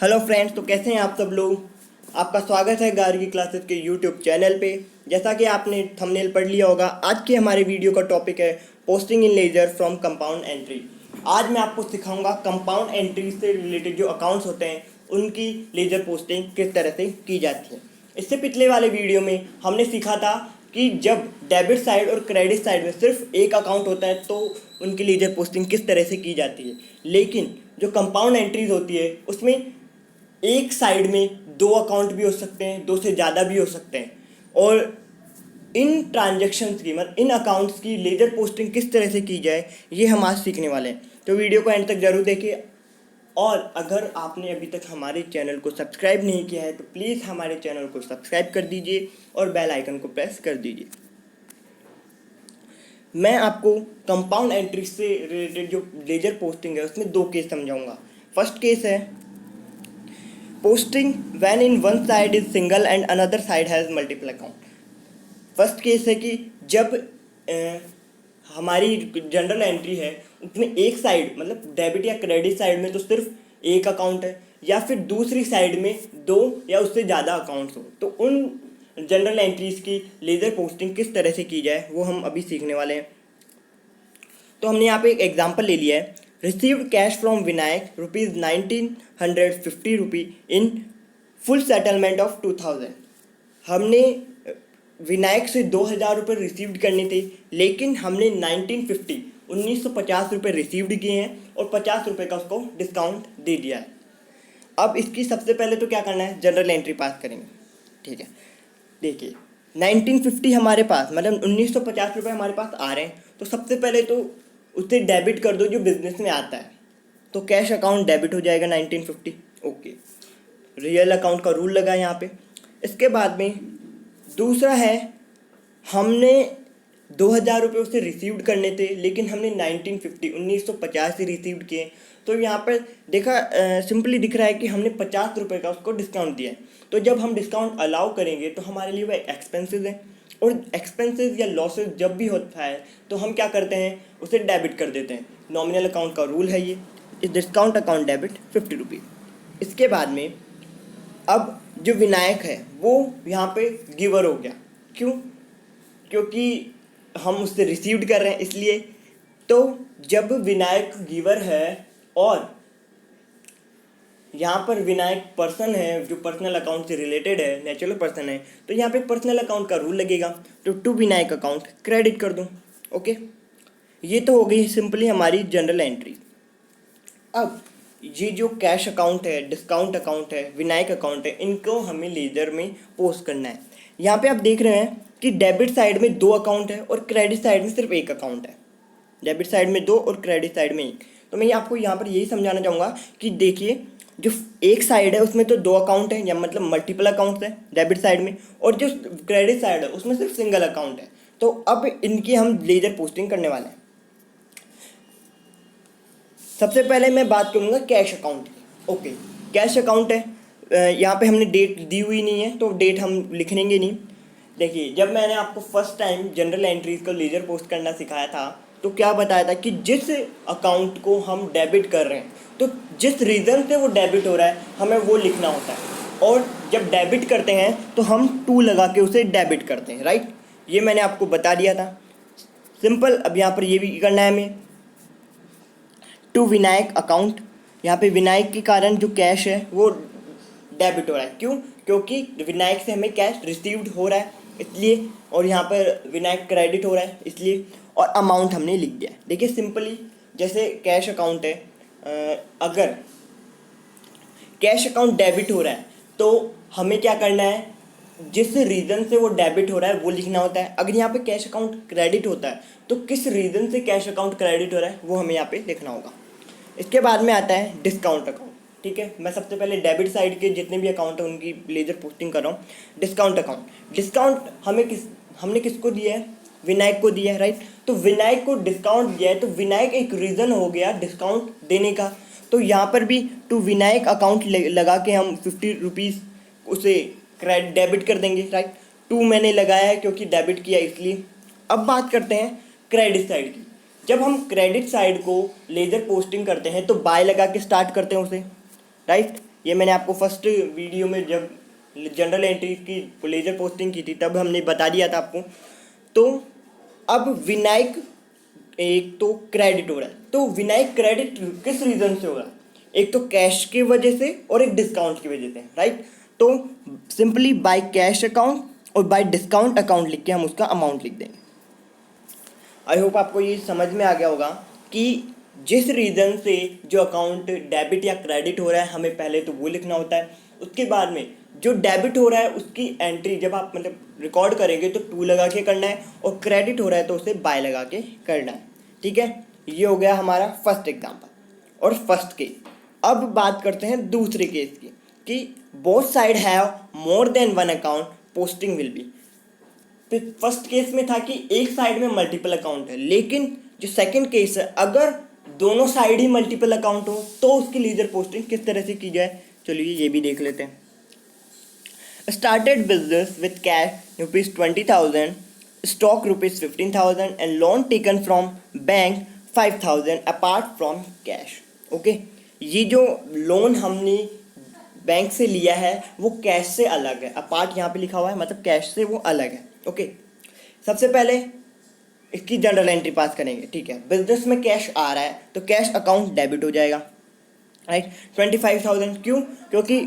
Hello friends, तो कैसे हैं आप सब लोग। आपका स्वागत है गार्गी क्लासेस के यूट्यूब चैनल पे। जैसा कि आपने थंबनेल पढ़ लिया होगा, आज के हमारे वीडियो का टॉपिक है posting in ledger from compound entry. आज मैं आपको सिखाऊंगा कंपाउंड एंट्री से रिलेटेड जो अकाउंट्स होते हैं उनकी लेजर पोस्टिंग किस तरह से की जाती है। इससे पिछले वाले वीडियो में हमने सीखा था कि जब डेबिट साइड और क्रेडिट साइड में सिर्फ एक अकाउंट होता है तो उनकी लेजर पोस्टिंग किस तरह से की जाती है। लेकिन जो कंपाउंड एंट्रीज होती है उसमें एक साइड में दो अकाउंट भी हो सकते हैं, दो से ज़्यादा भी हो सकते हैं, और इन ट्रांजैक्शंस की मतलब इन अकाउंट्स की लेजर पोस्टिंग किस तरह से की जाए ये हम आज सीखने वाले हैं। तो वीडियो को एंड तक जरूर देखिए। और अगर आपने अभी तक हमारे चैनल को सब्सक्राइब नहीं किया है तो प्लीज़ हमारे चैनल को सब्सक्राइब कर दीजिए और बेल आइकन को प्रेस कर दीजिए। मैं आपको कंपाउंड एंट्री से रिलेटेड जो लेजर पोस्टिंग है उसमें दो केस समझाऊंगा। फर्स्ट केस है posting when in one side is single and another side has multiple account. First case है कि जब हमारी जनरल एंट्री है उसमें एक साइड मतलब डेबिट या क्रेडिट साइड में तो सिर्फ एक अकाउंट है, या फिर दूसरी साइड में दो या उससे ज़्यादा अकाउंट्स हो, तो उन जनरल एंट्रीज की लेजर पोस्टिंग किस तरह से की जाए वो हम अभी सीखने वाले हैं। तो हमने यहाँ पे एक एग्जांपल ले लिया है। Received cash from Vinayak ₹1950 in full settlement of 2000। हमने विनायक से 2000 रिसीव्ड करने थे, लेकिन हमने 1950 रुपये रिसीव्ड किए हैं और 50 रुपये का उसको डिस्काउंट दे दिया है। अब इसकी सबसे पहले तो क्या करना है, जनरल एंट्री पास करेंगे। ठीक है, देखिए 1950 हमारे पास मतलब 1950 रुपये हमारे पास आ रहे हैं, तो सबसे पहले तो उसे डेबिट कर दो जो बिजनेस में आता है। तो कैश अकाउंट डेबिट हो जाएगा 1950। ओके, रियल अकाउंट का रूल लगा यहाँ पे। इसके बाद में दूसरा है, हमने 2000 उससे रिसीव्ड करने थे, लेकिन हमने 1950 ही रिसीव्ड किए। तो यहाँ पर देखा सिंपली दिख रहा है कि हमने 50 रुपये का उसको डिस्काउंट दिया है। तो जब हम डिस्काउंट अलाउ करेंगे तो हमारे लिए वह एक्सपेंसेस हैं, और एक्सपेंसेस या लॉसेस जब भी होता है तो हम क्या करते हैं, उसे डेबिट कर देते हैं। नॉमिनल अकाउंट का रूल है ये, इस डिस्काउंट अकाउंट डेबिट ₹50। इसके बाद में अब जो विनायक है वो यहाँ पे गिवर हो गया। क्यों? क्योंकि हम उससे रिसीव्ड कर रहे हैं इसलिए। तो जब विनायक गिवर है और यहाँ पर विनायक पर्सन है जो पर्सनल अकाउंट से रिलेटेड है, नेचुरल पर्सन है, तो यहाँ पे पर्सनल अकाउंट का रूल लगेगा। तो टू विनायक अकाउंट क्रेडिट कर दूँ। ओके, ये तो हो गई सिंपली हमारी जनरल एंट्री। अब ये जो कैश अकाउंट है, डिस्काउंट अकाउंट है, विनायक अकाउंट है, इनको हमें लेजर में पोस्ट करना है। यहाँ पे आप देख रहे हैं कि डेबिट साइड में दो अकाउंट है और क्रेडिट साइड में सिर्फ एक अकाउंट है। डेबिट साइड में दो और क्रेडिट साइड में एक। तो मैं आपको यहाँ पर यही समझाना चाहूँगा कि देखिए जो एक साइड है उसमें तो दो अकाउंट है, या मतलब मल्टीपल अकाउंट्स है डेबिट साइड में, और जो क्रेडिट साइड है उसमें सिर्फ सिंगल अकाउंट है। तो अब इनकी हम लेजर पोस्टिंग करने वाले हैं। सबसे पहले मैं बात करूँगा कैश अकाउंट की। ओके, कैश अकाउंट है, यहाँ पे हमने डेट दी हुई नहीं है तो डेट हम लिखेंगे नहीं। देखिए, जब मैंने आपको फर्स्ट टाइम जनरल एंट्रीज को लेजर पोस्ट करना सिखाया था तो क्या बताया था कि जिस अकाउंट को हम डेबिट कर रहे हैं तो जिस रीज़न से वो डेबिट हो रहा है हमें वो लिखना होता है, और जब डेबिट करते हैं तो हम टू लगा के उसे डेबिट करते हैं। राइट, ये मैंने आपको बता दिया था सिंपल। अब यहाँ पर ये भी करना है हमें, टू विनायक अकाउंट। यहाँ पे विनायक के कारण जो कैश है वो डेबिट हो रहा है। क्यों? क्योंकि विनायक से हमें कैश रिसीव्ड हो रहा है इसलिए, और यहाँ पर विनायक क्रेडिट हो रहा है इसलिए, और अमाउंट हमने लिख दिया है। देखिए सिंपली, जैसे कैश अकाउंट है, अगर कैश अकाउंट डेबिट हो रहा है तो हमें क्या करना है, जिस रीज़न से वो डेबिट हो रहा है वो लिखना होता है। अगर यहाँ पे कैश अकाउंट क्रेडिट होता है तो किस रीज़न से कैश अकाउंट क्रेडिट हो रहा है वो हमें यहाँ पे लिखना होगा। इसके बाद में आता है डिस्काउंट अकाउंट। ठीक है, मैं सबसे पहले डेबिट साइड के जितने भी अकाउंट हैं उनकी लेजर पोस्टिंग कर रहा हूँ। डिस्काउंट अकाउंट, डिस्काउंट हमने किसको दिया है, विनायक को दिया है। राइट, तो विनायक को डिस्काउंट दिया है तो विनायक एक रीज़न हो गया डिस्काउंट देने का। तो यहाँ पर भी टू विनायक अकाउंट लगा के हम ₹50 उसे क्रेडिट डेबिट कर देंगे। राइट, टू मैंने लगाया है क्योंकि डेबिट किया इसलिए। अब बात करते हैं क्रेडिट साइड की। जब हम क्रेडिट साइड को लेजर पोस्टिंग करते हैं तो बाय लगा के स्टार्ट करते हैं उसे। राइट, ये मैंने आपको फर्स्ट वीडियो में जब जनरल एंट्री की लेजर पोस्टिंग की थी तब हमने बता दिया था आपको। तो अब विनायक एक तो क्रेडिट हो रहा है, तो विनायक क्रेडिट किस रीज़न से हो रहा है? एक तो कैश की वजह से और एक डिस्काउंट की वजह से, राइट। तो सिंपली बाय कैश अकाउंट और बाय डिस्काउंट अकाउंट लिख के हम उसका अमाउंट लिख देंगे। आई होप आपको ये समझ में आ गया होगा कि जिस रीज़न से जो अकाउंट डेबिट या क्रेडिट हो रहा है हमें पहले तो वो लिखना होता है, उसके बाद में जो डेबिट हो रहा है उसकी एंट्री जब आप मतलब रिकॉर्ड करेंगे तो टू लगा के करना है, और क्रेडिट हो रहा है तो उसे बाय लगा के करना है, ठीक है। ये हो गया हमारा फर्स्ट एग्जाम्पल और फर्स्ट केस। अब बात करते हैं दूसरे केस की कि both side have more than one account, posting will be. तो फर्स्ट केस में था कि एक साइड में मल्टीपल अकाउंट है, लेकिन जो सेकंड केस है अगर दोनों साइड ही मल्टीपल अकाउंट हो तो उसकी लीजर पोस्टिंग किस तरह से की जाए, चलिए ये भी देख लेते हैं। Started business with cash ₹20,000, stock ₹15,000 and loan taken from bank 5,000 apart from cash. Okay, ये जो लोन हमने बैंक से लिया है वो कैश से अलग है, अपार्ट यहाँ पे लिखा हुआ है मतलब कैश से वो अलग है। ओके, सबसे पहले इसकी जनरल एंट्री पास करेंगे, ठीक है। बिजनेस में कैश आ रहा है तो कैश अकाउंट डेबिट हो जाएगा, राइट। 25,000 क्यों? क्योंकि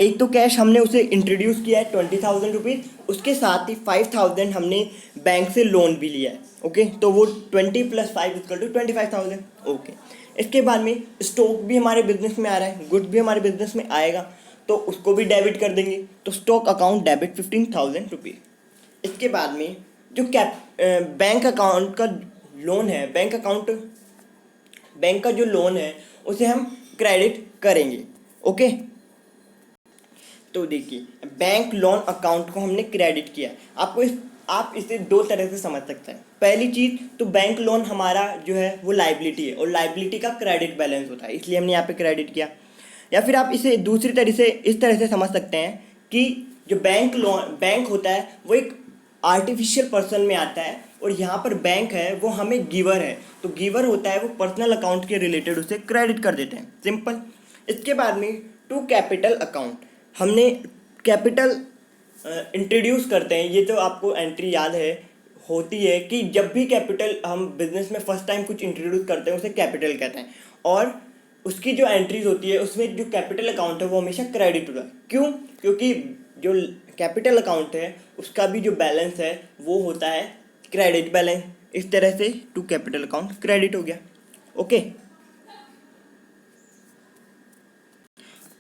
एक तो कैश हमने उसे इंट्रोड्यूस किया है 20,000 रुपीज़, उसके साथ ही 5,000 हमने बैंक से लोन भी लिया है। ओके, तो वो 20 + 5 = 25,000। ओके, इसके बाद में स्टॉक भी हमारे बिजनेस में आ रहा है, गुड्स भी हमारे बिजनेस में आएगा तो उसको भी डेबिट कर देंगे, तो स्टॉक अकाउंट डेबिट 15,000 रुपीज़। इसके बाद में जो बैंक अकाउंट का लोन है, बैंक का जो लोन है उसे हम क्रेडिट करेंगे। ओके, तो देखिए बैंक लोन अकाउंट को हमने क्रेडिट किया। आप इसे दो तरह से समझ सकते हैं। पहली चीज़ तो बैंक लोन हमारा जो है वो लाइबिलिटी है और लाइबिलिटी का क्रेडिट बैलेंस होता है, इसलिए हमने यहाँ पे क्रेडिट किया। या फिर आप इसे दूसरी तरह से इस तरह से समझ सकते हैं कि जो बैंक होता है वो एक आर्टिफिशियल पर्सन में आता है और यहाँ पर बैंक है वो हमें गिवर है, तो गिवर होता है वो पर्सनल अकाउंट के रिलेटेड उसे क्रेडिट कर देते हैं, सिंपल। इसके बाद में टू कैपिटल अकाउंट, हमने कैपिटल इंट्रोड्यूस करते हैं। ये तो आपको एंट्री याद है होती है कि जब भी कैपिटल हम बिजनेस में फर्स्ट टाइम कुछ इंट्रोड्यूस करते हैं उसे कैपिटल कहते हैं, और उसकी जो एंट्रीज होती है उसमें जो कैपिटल अकाउंट है वो हमेशा क्रेडिट होता है। क्यों? क्योंकि जो कैपिटल अकाउंट है उसका भी जो बैलेंस है वो होता है क्रेडिट बैलेंस। इस तरह से टू कैपिटल अकाउंट क्रेडिट हो गया। ओके,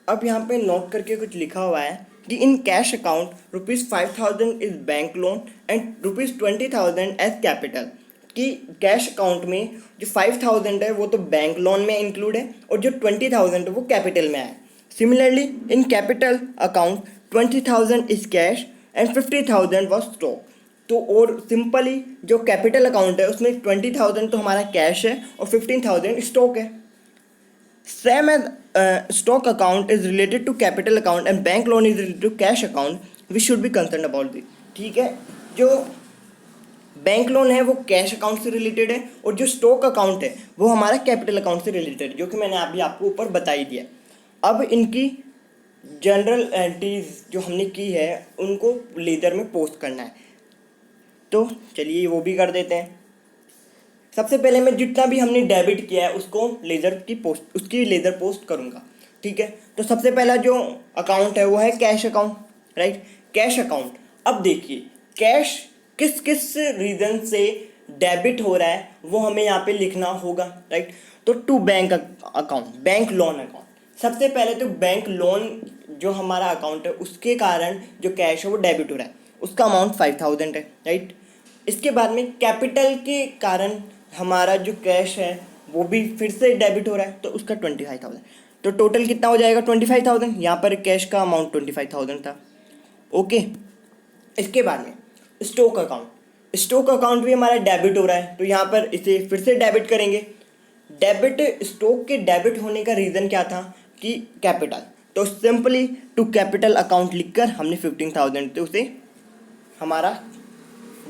अब यहाँ पे नोट करके कुछ लिखा हुआ है कि in cash account ₹5,000 is bank loan and ₹20,000 as capital, कि कैश अकाउंट में जो 5,000 है वो तो बैंक लोन में इंक्लूड है और जो 20,000 है वो कैपिटल में है। Similarly in capital account 20,000 is cash and 50,000 was stock. तो और सिंपली जो कैपिटल अकाउंट है उसमें 20,000 तो हमारा कैश है और 15,000 स्टॉक है। Same as stock account is related to capital account and bank loan is related to cash account, we should be concerned about this। ठीक है, जो बैंक लोन है वो कैश अकाउंट से रिलेटेड है और जो स्टॉक अकाउंट है वो हमारा कैपिटल अकाउंट से रिलेटेड है, जो कि मैंने अभी आपको ऊपर बता ही दिया। अब इनकी जनरल एंट्रीज जो हमने की है उनको लेजर में पोस्ट करना है, तो चलिए वो भी कर देते हैं। सबसे पहले मैं जितना भी हमने डेबिट किया है उसको उसकी लेज़र पोस्ट करूँगा, ठीक है। तो सबसे पहला जो अकाउंट है वो है cash account, right. Cash account, अब देखिए कैश किस किस रीज़न से डेबिट हो रहा है वो हमें यहाँ पे लिखना होगा, राइट। तो to bank account, bank loan account. सबसे पहले तो बैंक लोन जो हमारा अकाउंट है उसके कारण जो कैश है वो डेबिट हो रहा है, उसका अमाउंट 5,000 है, राइट। इसके बाद में कैपिटल के कारण हमारा जो कैश है वो भी फिर से डेबिट हो रहा है तो उसका 25,000। तो टोटल कितना हो जाएगा 25,000। यहाँ पर कैश का अमाउंट 25,000 था। ओके, इसके बाद में स्टॉक अकाउंट भी हमारा डेबिट हो रहा है तो यहाँ पर इसे फिर से डेबिट करेंगे। स्टॉक के डेबिट होने का रीज़न क्या था कि कैपिटल, तो सिंपली टू कैपिटल अकाउंट लिखकर हमने 15,000 थे उसे हमारा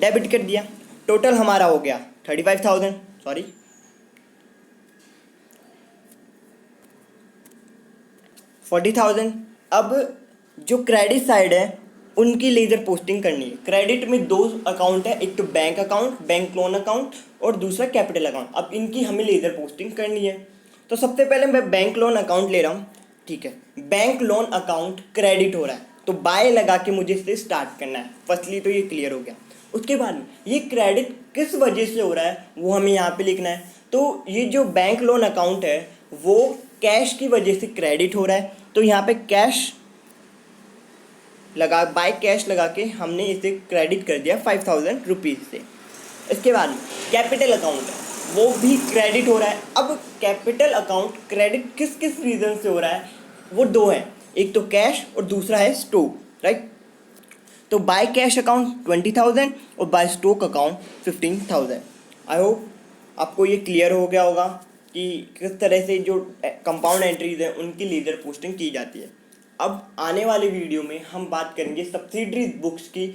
डेबिट कर दिया। टोटल हमारा हो गया 35,000, 40,000। अब जो क्रेडिट साइड है उनकी लेज़र पोस्टिंग करनी है। क्रेडिट में दो अकाउंट है, एक तो bank account, bank loan account, और दूसरा कैपिटल अकाउंट। अब इनकी हमें लेज़र पोस्टिंग करनी है। तो सबसे पहले मैं बैंक लोन अकाउंट ले रहा हूँ, ठीक है। बैंक लोन अकाउंट क्रेडिट हो रहा है तो बाय लगा के मुझे इसे स्टार्ट करना है। फर्स्टली तो ये क्लियर हो गया। उसके बाद ये क्रेडिट किस वजह से हो रहा है वो हमें यहाँ पे लिखना है। तो ये जो बैंक लोन अकाउंट है वो कैश की वजह से क्रेडिट हो रहा है, तो यहाँ पे कैश लगा, बाय कैश लगा के हमने इसे क्रेडिट कर दिया 5,000 रुपीज़ से। इसके बाद कैपिटल अकाउंट है वो भी क्रेडिट हो रहा है। अब कैपिटल अकाउंट क्रेडिट किस किस रीज़न से हो रहा है, वो दो है, एक तो कैश और दूसरा है स्टॉक, राइट। तो बाय कैश अकाउंट 20,000 और by stock account 15,000। I hope आपको ये क्लियर हो गया होगा कि किस तरह से जो कंपाउंड एंट्रीज हैं उनकी लेज़र पोस्टिंग की जाती है। अब आने वाले वीडियो में हम बात करेंगे सब्सिडरी बुक्स की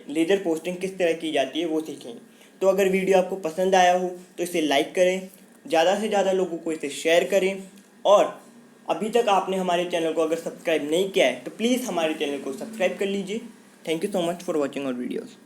लेज़र पोस्टिंग किस तरह की जाती है वो सीखेंगे। तो अगर वीडियो आपको पसंद आया हो तो इसे लाइक करें, ज़्यादा से ज़्यादा लोगों को इसे शेयर करें, और अभी तक आपने हमारे चैनल को अगर सब्सक्राइब नहीं किया है तो प्लीज़ हमारे चैनल को सब्सक्राइब कर लीजिए। Thank you so much for watching our videos.